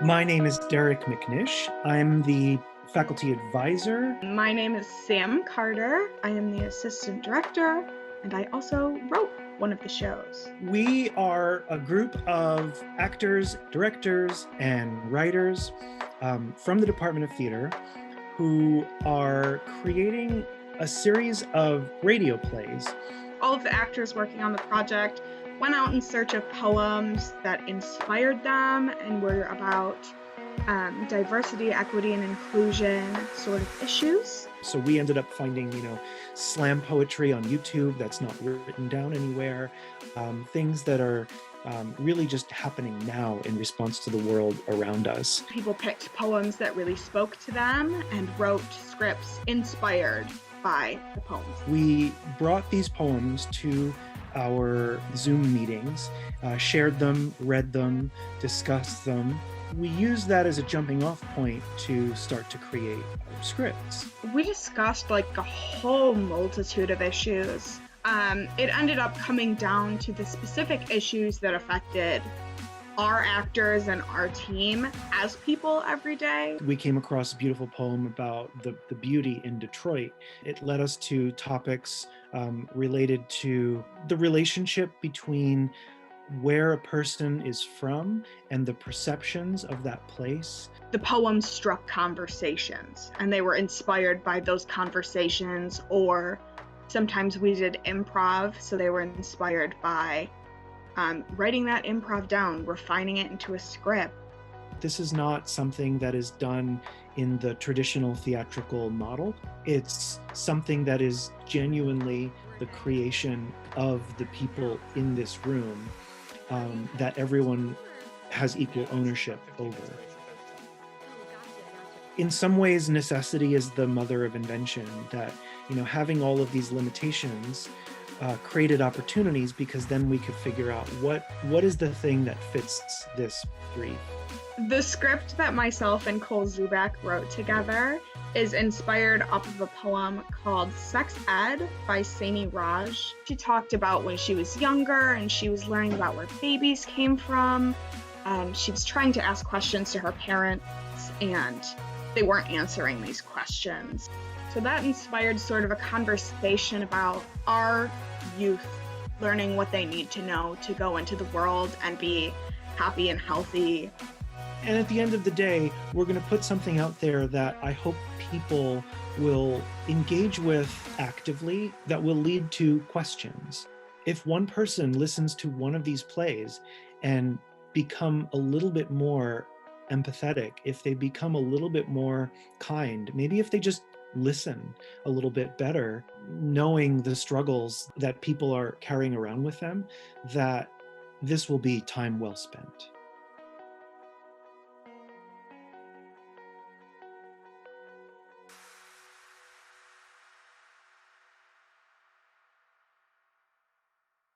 My name is Derek McNish. I'm the faculty advisor. My name is Sam Carter. I am the assistant director, and I also wrote one of the shows. We are a group of actors, directors, and writers from the Department of Theater who are creating a series of radio plays. All of the actors working on the project went out in search of poems that inspired them and were about diversity, equity, and inclusion sort of issues. So we ended up finding, slam poetry on YouTube that's not written down anywhere, things that are really just happening now in response to the world around us. People picked poems that really spoke to them and wrote scripts inspired by the poems. We brought these poems to our Zoom meetings, shared them, read them, discussed them. We used that as a jumping off point to start to create scripts. We discussed like a whole multitude of issues. It ended up coming down to the specific issues that affected our actors and our team as people every day. We came across a beautiful poem about the beauty in Detroit. It led us to topics related to the relationship between where a person is from and the perceptions of that place. The poems struck conversations, and they were inspired by those conversations, or sometimes we did improv, so they were inspired by writing that improv down, refining it into a script. This is not something that is done in the traditional theatrical model. It's something that is genuinely the creation of the people in this room, that everyone has equal ownership over. In some ways, necessity is the mother of invention, that, having all of these limitations created opportunities, because then we could figure out what is the thing that fits this brief. The script that myself and Cole Zubak wrote together is inspired off of a poem called Sex Ed by Saini Raj. She talked about when she was younger and she was learning about where babies came from. She was trying to ask questions to her parents and they weren't answering these questions. So that inspired sort of a conversation about our youth learning what they need to know to go into the world and be happy and healthy. And at the end of the day, we're going to put something out there that I hope people will engage with actively, that will lead to questions. If one person listens to one of these plays and become a little bit more empathetic, if they become a little bit more kind, maybe if they just listen a little bit better, knowing the struggles that people are carrying around with them, that this will be time well spent.